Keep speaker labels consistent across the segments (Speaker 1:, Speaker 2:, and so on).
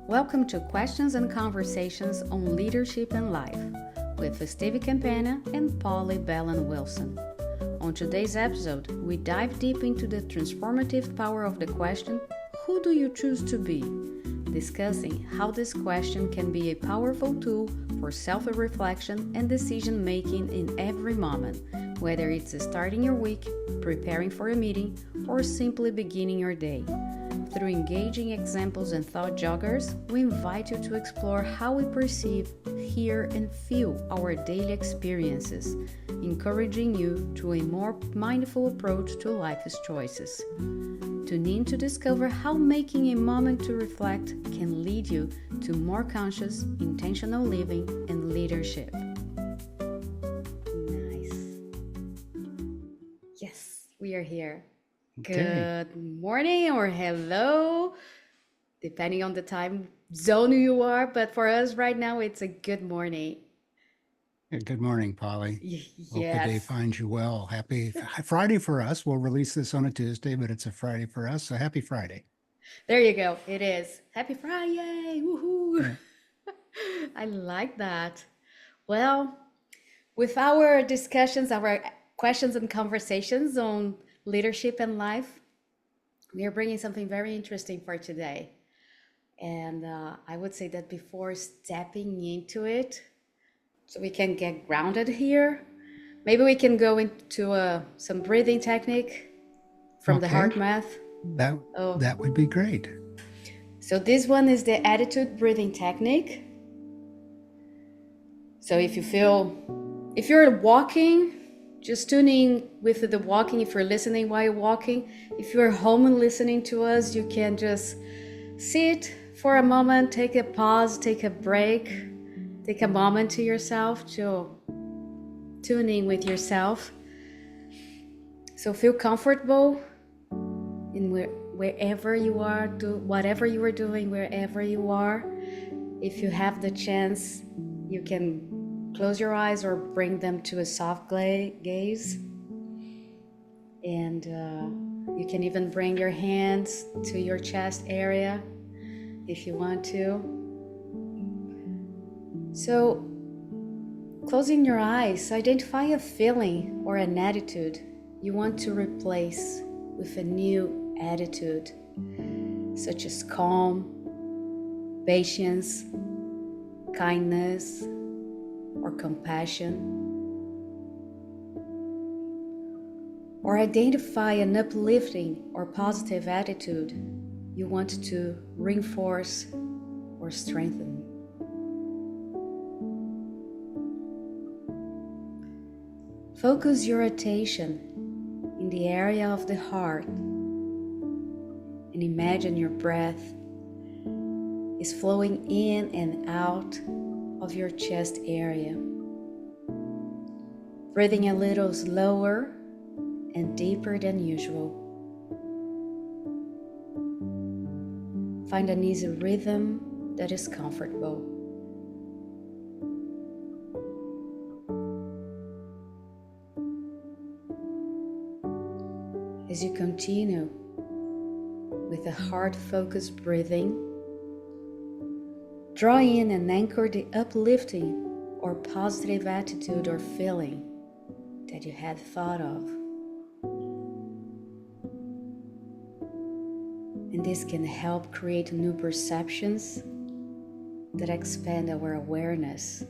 Speaker 1: Welcome to Questions and Conversations on Leadership and Life with Steve Campana and Poli Bellan Wilson. On today's episode, we dive deep into the transformative power of the question, who do you choose to be? Discussing how this question can be a powerful tool for self-reflection and decision-making in every moment, whether it's starting your week, preparing for a meeting, or simply beginning your day. Through engaging examples and thought joggers, we invite you to explore how we perceive, hear, and feel our daily experiences, encouraging you to a more mindful approach to life's choices. Tune in to discover how making a moment to reflect can lead you to more conscious, intentional living and leadership. Nice. Yes, we are here.
Speaker 2: Okay.
Speaker 1: Good morning or hello, depending on the time zone you are. But for us right now, it's a good morning.
Speaker 2: Good morning, Polly. Hope the day
Speaker 1: Yes,
Speaker 2: finds you well. Happy Friday for us. We'll release this on a Tuesday, but it's a Friday for us. So happy Friday.
Speaker 1: there you go. It is. Happy Friday. Woohoo.
Speaker 2: Yeah.
Speaker 1: I like that. Well, with our discussions, our questions and conversations on leadership and life, we are bringing something very interesting for today. And I would say that before stepping into it, so we can get grounded here, maybe we can go into some breathing technique from the
Speaker 2: Okay.
Speaker 1: heart math.
Speaker 2: That
Speaker 1: Oh,
Speaker 2: that would be great.
Speaker 1: so this one is the attitude breathing technique. So if you're walking, just tune in with the walking. If you're listening while you're walking, if you're home and listening to us, you can just sit for a moment, take a pause, take a break, take a moment to yourself to tune in with yourself. So feel comfortable in wherever you are, do whatever you are doing, wherever you are. If you have the chance, you can close your eyes or bring them to a soft gaze. And you can even bring your hands to your chest area if you want to. So, closing your eyes, identify a feeling or an attitude you want to replace with a new attitude, such as calm, patience, kindness, or compassion. Or identify an uplifting or positive attitude you want to reinforce or strengthen. Focus your attention in the area of the heart and imagine your breath is flowing in and out of your chest area. Breathing a little slower and deeper than usual. Find an easy rhythm that is comfortable. As you continue with a heart-focused breathing, draw in and anchor the uplifting or positive attitude or feeling that you had thought of. And this can help create new perceptions that expand our awareness.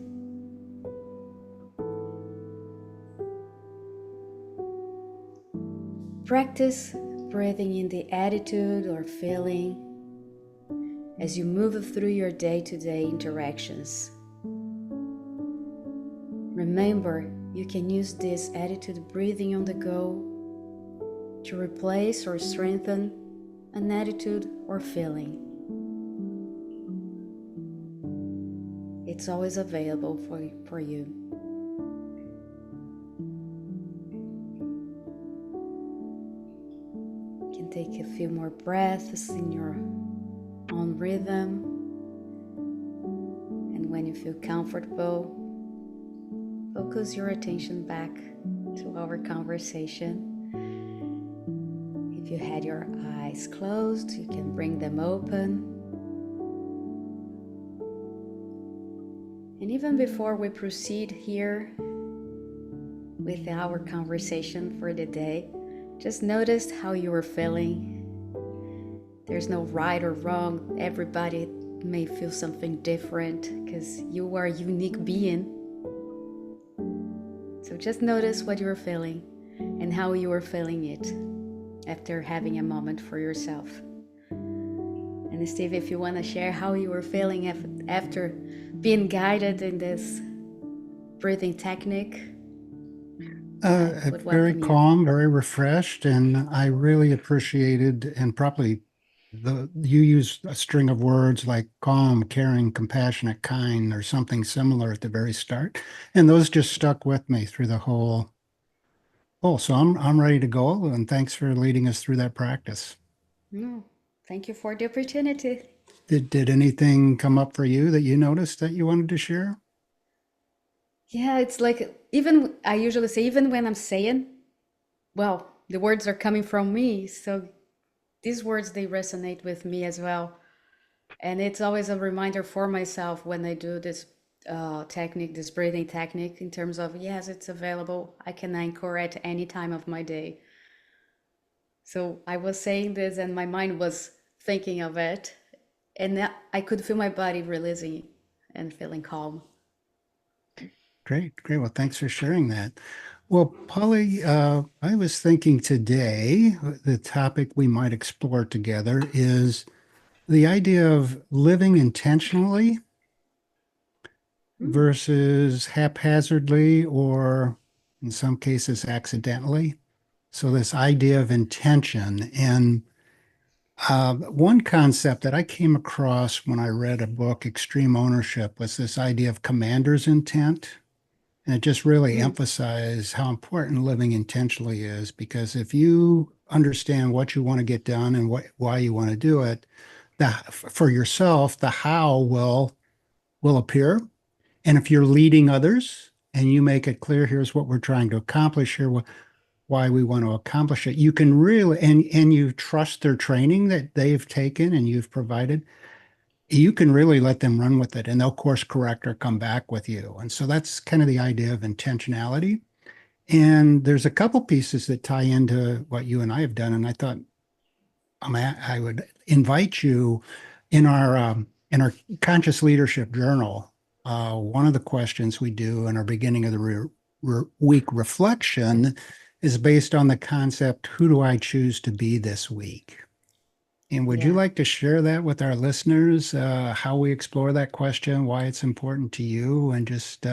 Speaker 1: Practice breathing in the attitude or feeling as you move through your day-to-day interactions. Remember, you can use this attitude breathing on the go to replace or strengthen an attitude or feeling. It's always available for you. You can take a few more breaths in your own rhythm. And when you feel comfortable, focus your attention back to our conversation. If you had your eyes closed, you can bring them open. And even before we proceed here with our conversation for the day, just notice how you are feeling. There's no right or wrong. Everybody may feel something different because you are a unique being. So just notice what you are feeling and how you are feeling it after having a moment for yourself. And Steve, if you want to share how you were feeling after being guided in this breathing technique, I would
Speaker 2: Very
Speaker 1: welcome you.
Speaker 2: calm, very refreshed, and I really appreciated, and probably you used a string of words like calm, caring, compassionate, kind, or something similar at the very start, and those just stuck with me through the whole. Oh, so I'm ready to go, and thanks for leading us through that practice.
Speaker 1: No, thank you for the opportunity.
Speaker 2: Did anything come up for you that you noticed that you wanted to share?
Speaker 1: Yeah, it's like even I usually say, even when I'm saying, well, the words are coming from me. So these words, they resonate with me as well. And it's always a reminder for myself when I do this technique, this breathing technique, in terms of, yes, it's available. I can anchor at any time of my day. So I was saying this and my mind was thinking of it. And I could feel my body releasing and feeling calm.
Speaker 2: Great, great. Well, thanks for sharing that. Well, Polly, I was thinking today the topic we might explore together is the idea of living intentionally
Speaker 1: Hmm.
Speaker 2: versus haphazardly or in some cases accidentally. So this idea of intention. And one concept that I came across when I read a book, Extreme Ownership, was this idea of commander's intent. And it just really
Speaker 1: Hmm.
Speaker 2: emphasized how important living intentionally is, because if you understand what you want to get done and why you want to do it, for yourself, the how will appear. And if you're leading others and you make it clear, here's what we're trying to accomplish here, why we want to accomplish it, you can really, and you trust their training that they've taken and you've provided, you can really let them run with it and they'll course correct or come back with you. And so that's kind of the idea of intentionality. And there's a couple pieces that tie into what you and I have done. And I thought I would invite you in our conscious leadership journal. One of the questions we do in our beginning of the week reflection is based on the concept, who do I choose to be this week? And would you
Speaker 1: Yeah,
Speaker 2: like to share that with our listeners, how we explore that question, why it's important to you, and just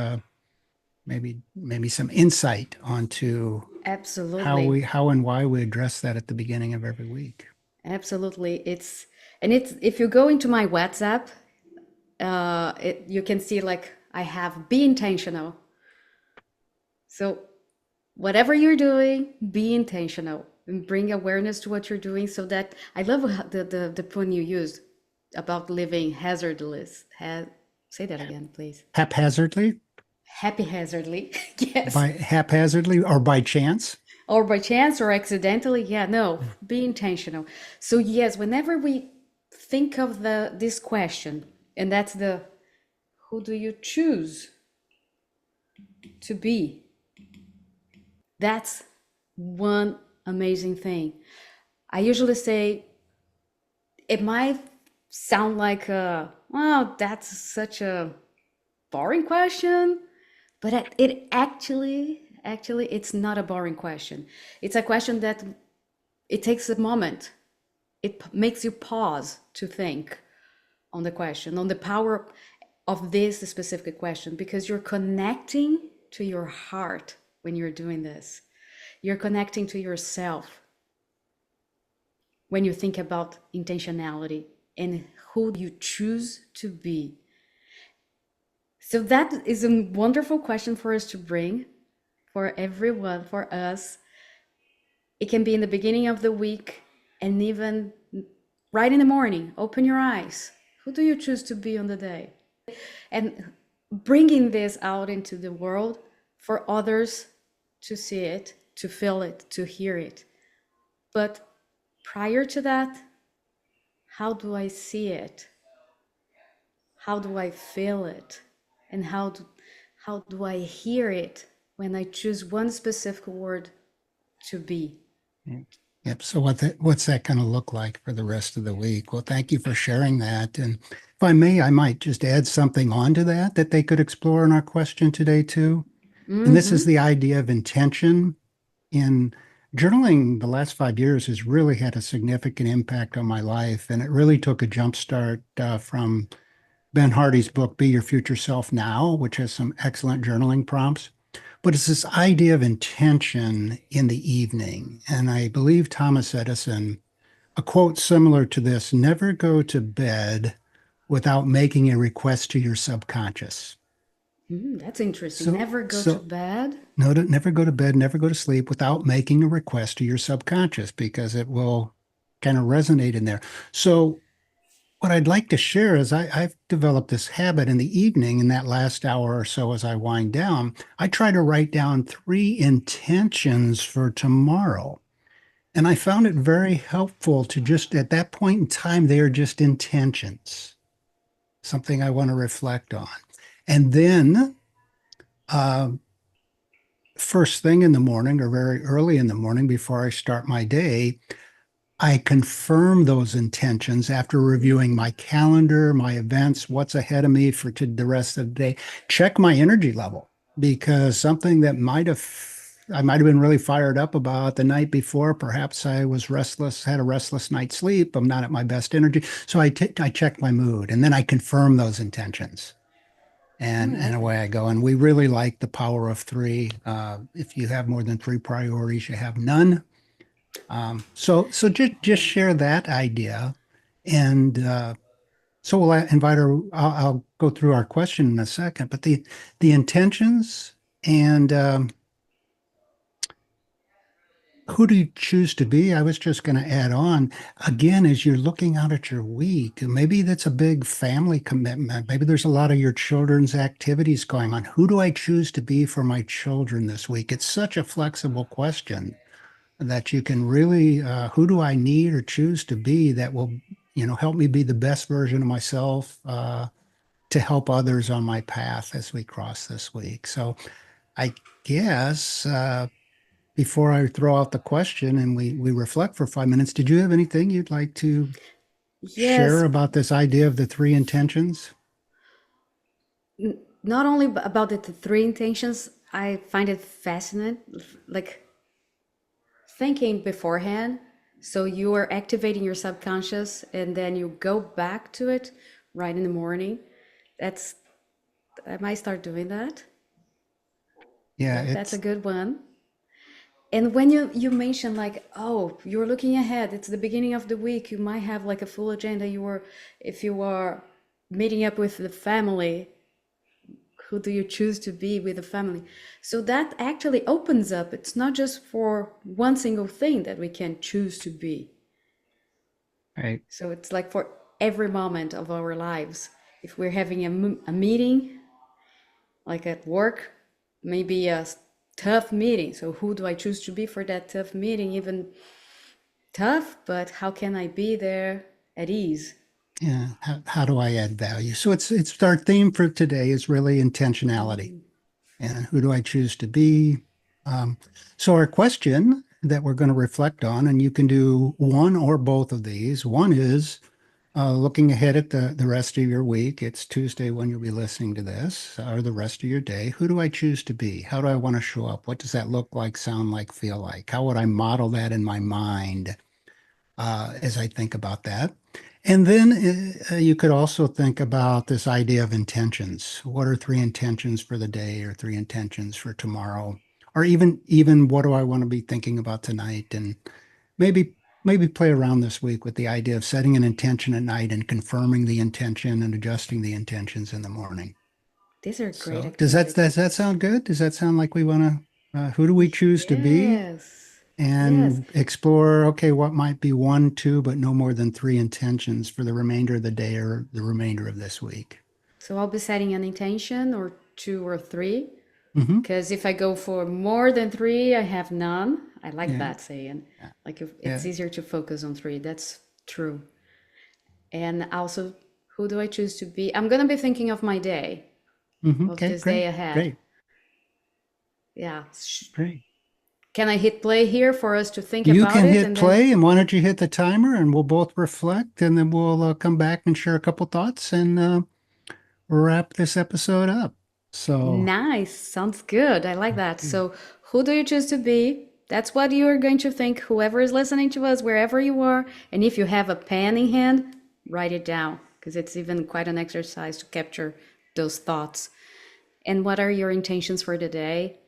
Speaker 2: maybe some insight onto
Speaker 1: absolutely.
Speaker 2: how and why we address that at the beginning of every week?
Speaker 1: Absolutely. It's if you go into my WhatsApp, you can see like I have be intentional. So whatever you're doing, be intentional and bring awareness to what you're doing. So that I love the point you used about living hazardless. Say that again, please.
Speaker 2: Haphazardly,
Speaker 1: Happy hazardly, yes,
Speaker 2: by haphazardly or by chance?
Speaker 1: or by chance or accidentally. Yeah, no, be intentional. So yes, whenever we think of this question, and that's the who do you choose to be? That's one amazing thing. I usually say it might sound like wow, that's such a boring question, but it actually it's not a boring question. It's a question that it takes a moment. It makes you pause to think on the question, on the power of this specific question, because you're connecting to your heart when you're doing this. You're connecting to yourself when you think about intentionality and who you choose to be. So that is a wonderful question for us to bring for everyone, for us. It can be in the beginning of the week and even right in the morning. Open your eyes. Who do you choose to be on the day? And bringing this out into the world for others to see it, to feel it, to hear it. But prior to that, how do I see it? How do I feel it? And how do I hear it when I choose one specific word to be?
Speaker 2: Yeah. Yep. So what's that going to look like for the rest of the week? Well, thank you for sharing that. And if I may, I might just add something onto that they could explore in our question today too. And this is
Speaker 1: Mm-hmm.
Speaker 2: the idea of intention. In journaling, the last 5 years has really had a significant impact on my life, and it really took a jump start from Ben Hardy's book, Be Your Future Self Now, which has some excellent journaling prompts. But it's this idea of intention in the evening. And I believe Thomas Edison, a quote similar to this, never go to bed without making a request to your subconscious.
Speaker 1: That's interesting.
Speaker 2: So,
Speaker 1: Never go to
Speaker 2: so
Speaker 1: bed.
Speaker 2: no, never go to bed, never go to sleep without making a request to your subconscious because it will kind of resonate in there. So what I'd like to share is I've developed this habit in the evening, in that last hour or so as I wind down, I try to write down 3 intentions for tomorrow. And I found it very helpful to just at that point in time, they are just intentions, something I want to reflect on. And then uh, first thing in the morning or very early in the morning before I start my day, I confirm those intentions after reviewing my calendar, my events, what's ahead of me for the rest of the day. Check my energy level because something that I might have been really fired up about the night before. Perhaps I was restless, had a restless night's sleep. I'm not at my best energy. So I check my mood and then I confirm those intentions.
Speaker 1: All
Speaker 2: And
Speaker 1: right.
Speaker 2: away I go. And we really like the power of three. If you have more than three priorities, you have none. So just share that idea, and so we'll invite our. I'll go through our question in a second, but the intentions and who do you choose to be? I was just going to add on again as you're looking out at your week. Maybe that's a big family commitment. Maybe there's a lot of your children's activities going on. Who do I choose to be for my children this week? It's such a flexible question that you can really who do I need or choose to be that will help me be the best version of myself to help others on my path as we cross this week. So I guess before I throw out the question and we reflect for 5 minutes, did you have anything you'd like to share
Speaker 1: Yes,
Speaker 2: about this idea of the 3 intentions?
Speaker 1: not only about the three intentions, I find it fascinating, like thinking beforehand. So you are activating your subconscious and then you go back to it right in the morning. That's, I might start doing that.
Speaker 2: Yeah,
Speaker 1: That's a
Speaker 2: it's
Speaker 1: good one. And when you mention like, oh, you're looking ahead, it's the beginning of the week, you might have like a full agenda. If you are meeting up with the family, who do you choose to be with the family? So that actually opens up. It's not just for one single thing that we can choose to be.
Speaker 2: right.
Speaker 1: So it's like for every moment of our lives. If we're having a meeting, like at work, maybe a tough meeting. So who do I choose to be for that tough meeting? Even tough, but how can I be there at ease?
Speaker 2: Yeah, how do I add value? So it's our theme for today is really intentionality. And who do I choose to be? Um, so our question that we're going to reflect on, and you can do one or both of these. One is looking ahead at the rest of your week. It's Tuesday when you'll be listening to this, or the rest of your day. Who do I choose to be? How do I want to show up? What does that look like, sound like, feel like? How would I model that in my mind as I think about that? And then you could also think about this idea of intentions. What are 3 intentions for the day or 3 intentions for tomorrow? Or even what do I want to be thinking about tonight? And maybe maybe play around this week with the idea of setting an intention at night and confirming the intention and adjusting the intentions in the morning.
Speaker 1: These are great
Speaker 2: So does that
Speaker 1: activities.
Speaker 2: sound good? Does that sound like we want to who do we choose to be?
Speaker 1: Yes. Yes.
Speaker 2: And explore, okay, what might be one, two, but no more than 3 intentions for the remainder of the day or the remainder of this week.
Speaker 1: So I'll be setting an intention or two or three.
Speaker 2: Hmm.
Speaker 1: Because if I go for more than three, I have none. I like
Speaker 2: Yeah,
Speaker 1: that saying.
Speaker 2: yeah,
Speaker 1: Like if it's
Speaker 2: yeah,
Speaker 1: easier to focus on three. That's true. And also, who do I choose to be? I'm gonna be thinking of my day. of
Speaker 2: Okay,
Speaker 1: this day
Speaker 2: great,
Speaker 1: ahead.
Speaker 2: great,
Speaker 1: Yeah.
Speaker 2: great.
Speaker 1: Can I hit play here for us to think
Speaker 2: You
Speaker 1: about
Speaker 2: can
Speaker 1: it
Speaker 2: hit
Speaker 1: and then?
Speaker 2: play, and why don't you hit the timer, and we'll both reflect, and then we'll come back and share a couple thoughts and wrap this episode up. So,
Speaker 1: Nice. Sounds good. I like that.
Speaker 2: okay.
Speaker 1: So, who do you choose to be? That's what you are going to think, whoever is listening to us, wherever you are. And if you have a pen in hand, write it down because it's even quite an exercise to capture those thoughts. And what are your intentions for the day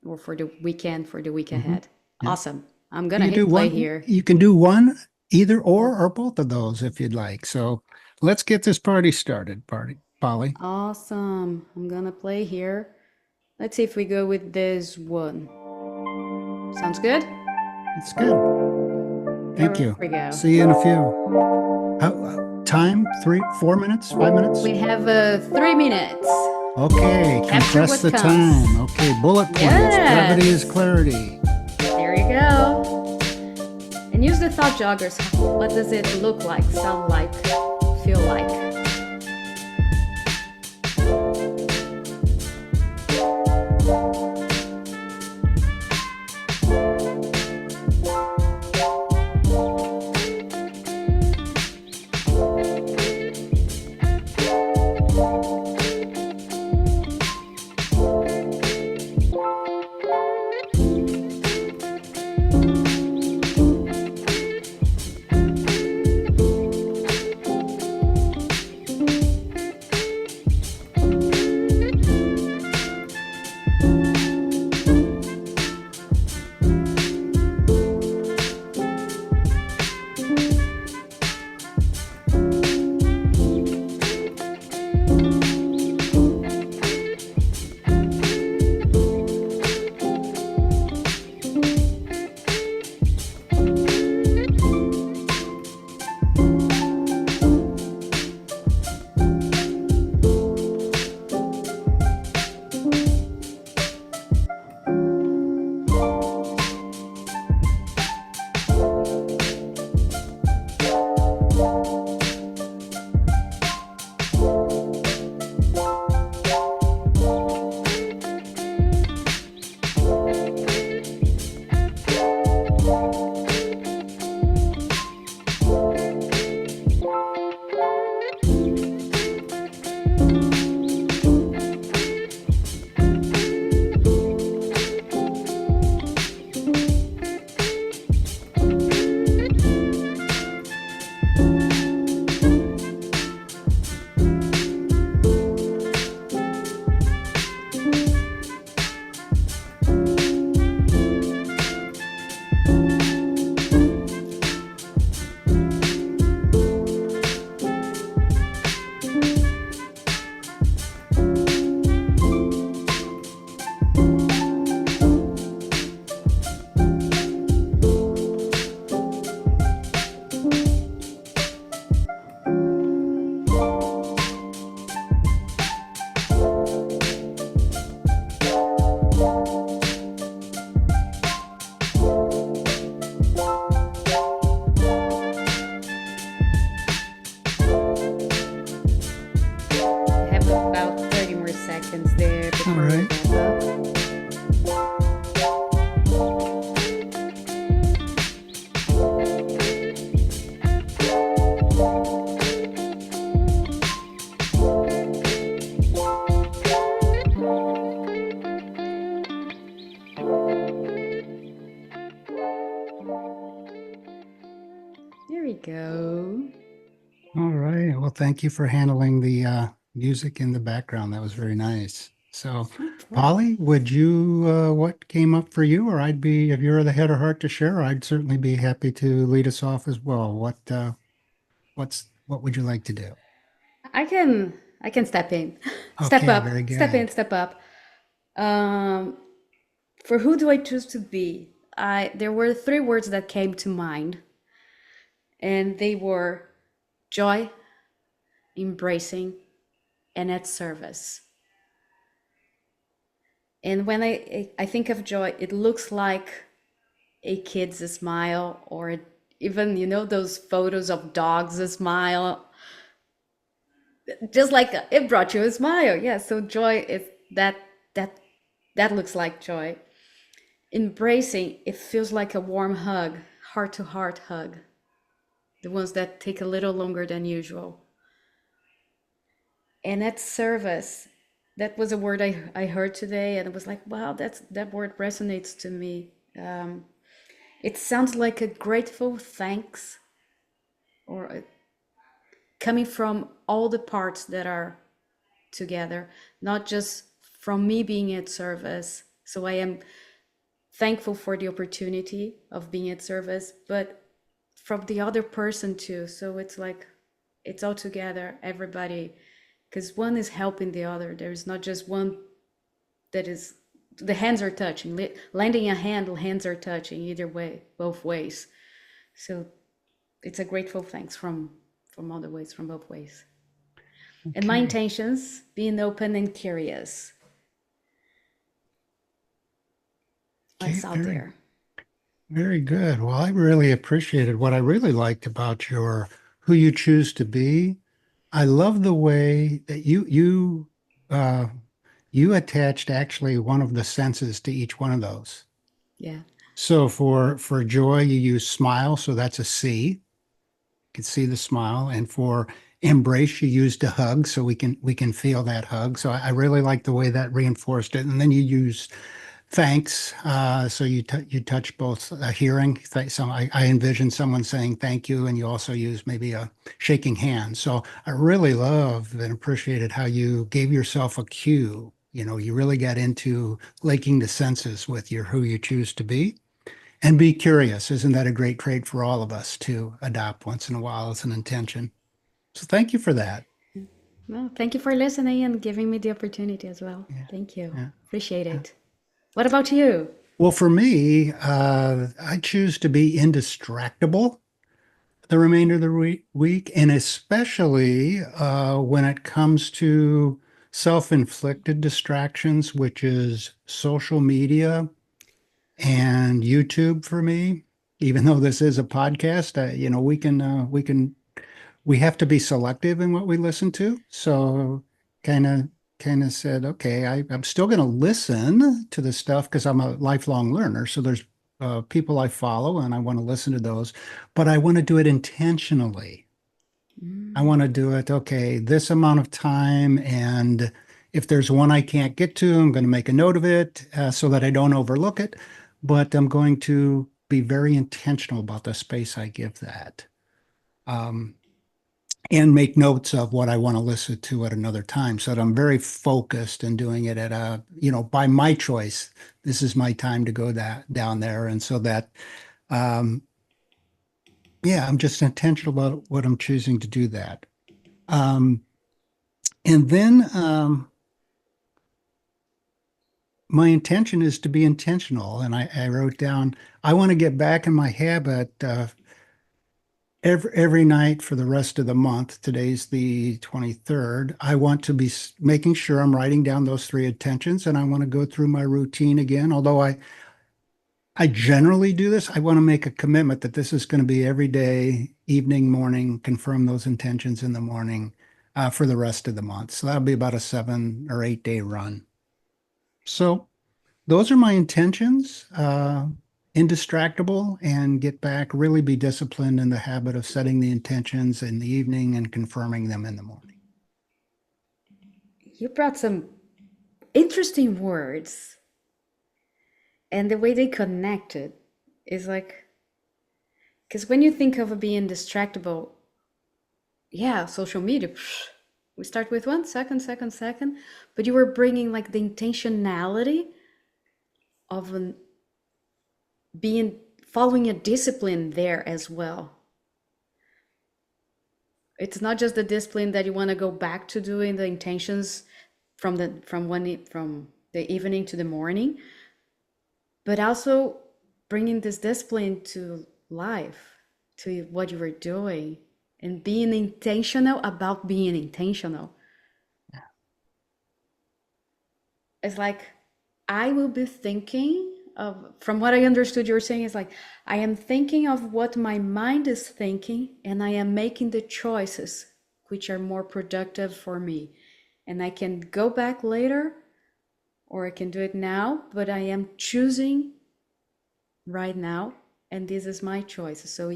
Speaker 1: or for the weekend, for the week
Speaker 2: hmm
Speaker 1: ahead?
Speaker 2: Yeah.
Speaker 1: Awesome. I'm going
Speaker 2: You
Speaker 1: to
Speaker 2: can do
Speaker 1: hit play
Speaker 2: one.
Speaker 1: here.
Speaker 2: You can do one, either
Speaker 1: Oh,
Speaker 2: or both of those if you'd like. So, let's get this party started. Polly.
Speaker 1: awesome. I'm going to play here. Let's see if we go with this one. Sounds good?
Speaker 2: It's good. Thank
Speaker 1: There
Speaker 2: you.
Speaker 1: we go.
Speaker 2: See you in a few. Time? 4 minutes? 5 minutes?
Speaker 1: We have 3 minutes.
Speaker 2: Okay,
Speaker 1: Capture
Speaker 2: compress
Speaker 1: what
Speaker 2: the
Speaker 1: comes.
Speaker 2: time. Okay, bullet points. Brevity is
Speaker 1: Yes.
Speaker 2: clarity.
Speaker 1: There you go. And use the thought joggers. What does it look like, sound like, feel like? We have about 30 more seconds there
Speaker 2: All
Speaker 1: before we
Speaker 2: right.
Speaker 1: wrap up. There we go.
Speaker 2: All right. Well, thank you for handling the music in the background. That was very nice. So,
Speaker 1: No problem.
Speaker 2: Polly, would you, what came up for you? Or I'd be, if you're the head or heart to share, I'd certainly be happy to lead us off as well. What would you like to do?
Speaker 1: I can step in. Step
Speaker 2: Okay, very
Speaker 1: up. Step in,
Speaker 2: good.
Speaker 1: step up. Um for who do I choose to be? I There were three words that came to mind, and they were joy, embracing, and at service. And when I think of joy, it looks like a kid's smile, or even those photos of dogs smile. Just like it brought you a smile. Yeah, so joy is that that looks like joy. Embracing, it feels like a warm hug, heart to heart hug, the ones that take a little longer than usual. And at service, that was a word I heard today, and it was like, wow, that word resonates to me. It sounds like a grateful thanks, or coming from all the parts that are together, not just from me being at service. So I am thankful for the opportunity of being at service, but from the other person too. So it's like it's all together, everybody, because one is helping the other. There's not just one that is, the hands are touching. Lending a hand, hands are touching either way, both ways. So it's a grateful thanks from all the ways, from both ways. And my
Speaker 2: Okay.
Speaker 1: intentions, being open and curious.
Speaker 2: Okay.
Speaker 1: What's out
Speaker 2: Very,
Speaker 1: there?
Speaker 2: very good. Well, I really appreciated what I really liked about your who you choose to be. I love the way that uh you attached actually one of the senses to each one of those.
Speaker 1: Yeah.
Speaker 2: So for joy, you use smile, so that's a C. You can see the smile. And for embrace, you used a hug, so we can feel that hug. So I really like the way that reinforced it. And then you use thanks. So you touch both hearing. So I envision someone saying thank you, and you also use maybe a shaking hand. So I really love and appreciated how you gave yourself a cue. You really got into linking the senses with your who you choose to be. And be curious. Isn't that a great trait for all of us to adopt once in a while as an intention? So thank you for that.
Speaker 1: Well, thank you for listening and giving me the opportunity as well.
Speaker 2: Yeah,
Speaker 1: Thank you.
Speaker 2: yeah,
Speaker 1: Appreciate
Speaker 2: yeah.
Speaker 1: it. What about you?
Speaker 2: Well, for me, I choose to be indistractable the remainder of the week, and especially when it comes to self-inflicted distractions, which is social media and YouTube for me. Even though this is a podcast, we have to be selective in what we listen to. So kind of kind of said, okay, I'm still going to listen to the stuff because I'm a lifelong learner. So there's people I follow and I want to listen to those, but I want to do it intentionally. I
Speaker 1: Mm.
Speaker 2: want to do it, okay, this amount of time. And if there's one I can't get to, I'm going to make a note of it so that I don't overlook it. But I'm going to be very intentional about the space I give that. Um, and make notes of what I want to listen to at another time so that I'm very focused and doing it at by my choice. This is my time to go down there. And so that, um, yeah, I'm just intentional about what I'm choosing to do that. Um, and then my intention is to be intentional. And I wrote down, I want to get back in my habit every night for the rest of the month. Today's the 23rd. I want to be making sure I'm writing down those three intentions, and I want to go through my routine again. Although I generally do this, I want to make a commitment that this is going to be every day, evening, morning, confirm those intentions in the morning for the rest of the month. So that'll be about a 7 or 8 day run. So those are my intentions. Indistractable and get back, really be disciplined in the habit of setting the intentions in the evening and confirming them in the morning.
Speaker 1: You brought some interesting words, and the way they connected is like, because when you think of being distractible, yeah, social media, we start with 1 second, second, but you were bringing like the intentionality of being following a discipline there as well. It's not just the discipline that you want to go back to doing the intentions from the evening to the morning, but also bringing this discipline to life, to what you were doing, and being intentional about being intentional. It's like I will be thinking of, from what I understood you were saying, is like I am thinking of what my mind is thinking, and I am making the choices which are more productive for me. And I can go back later or I can do it now, but I am choosing right now, and this is my choice. So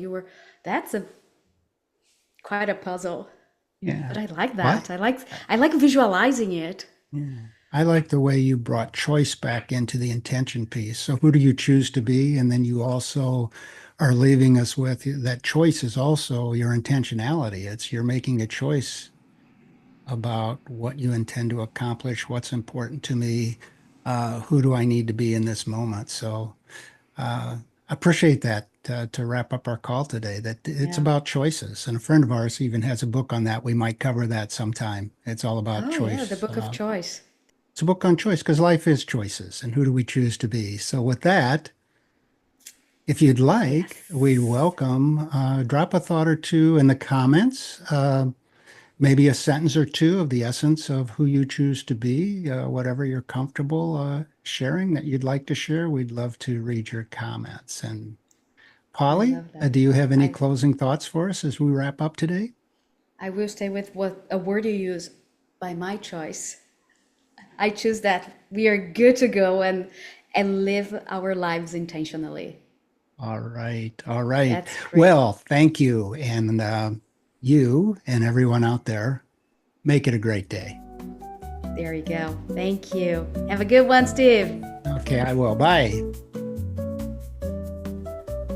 Speaker 1: that's quite a puzzle.
Speaker 2: Yeah.
Speaker 1: But I like
Speaker 2: What?
Speaker 1: that. I like visualizing it.
Speaker 2: Yeah. I like the way you brought choice back into the intention piece. So who do you choose to be? And then you also are leaving us with that choice is also your intentionality. It's you're making a choice about what you intend to accomplish, what's important to me, who do I need to be in this moment. So appreciate that to wrap up our call today, that it's
Speaker 1: Yeah.
Speaker 2: about choices. And a friend of ours even has a book on that. We might cover that sometime. It's all about
Speaker 1: Oh, yeah, the
Speaker 2: choice.
Speaker 1: book of choice.
Speaker 2: It's a book on choice because life is choices and who do we choose to be. So with that, if you'd like, we'd
Speaker 1: Yes.
Speaker 2: welcome drop a thought or two in the comments. Maybe a sentence or two of the essence of who you choose to be, whatever you're comfortable sharing that you'd like to share. We'd love to read your comments. And
Speaker 1: I
Speaker 2: Polly,
Speaker 1: love that.
Speaker 2: do you have any
Speaker 1: I
Speaker 2: closing thoughts for us as we wrap up today?
Speaker 1: I will stay with what a word you use by my choice. I choose that we are good to go and live our lives intentionally.
Speaker 2: All right. All right.
Speaker 1: That's great.
Speaker 2: Well, thank you. And you and everyone out there, make it a great day.
Speaker 1: There you go. Thank you. Have a good one, Steve.
Speaker 2: Okay, I will. Bye.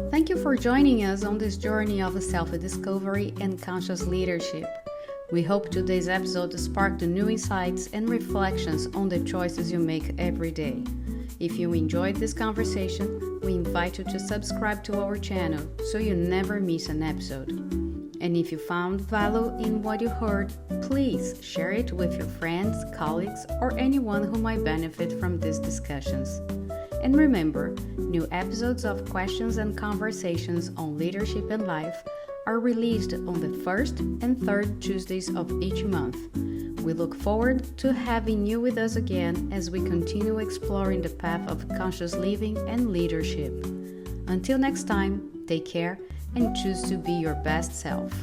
Speaker 1: Thank you for joining us on this journey of self-discovery and conscious leadership. We hope today's episode sparked new insights and reflections on the choices you make every day. If you enjoyed this conversation, we invite you to subscribe to our channel so you never miss an episode. And if you found value in what you heard, please share it with your friends, colleagues, or anyone who might benefit from these discussions. And remember, new episodes of Questions and Conversations on Leadership and Life are released on the first and third Tuesdays of each month. We look forward to having you with us again as we continue exploring the path of conscious living and leadership. Until next time, take care and choose to be your best self.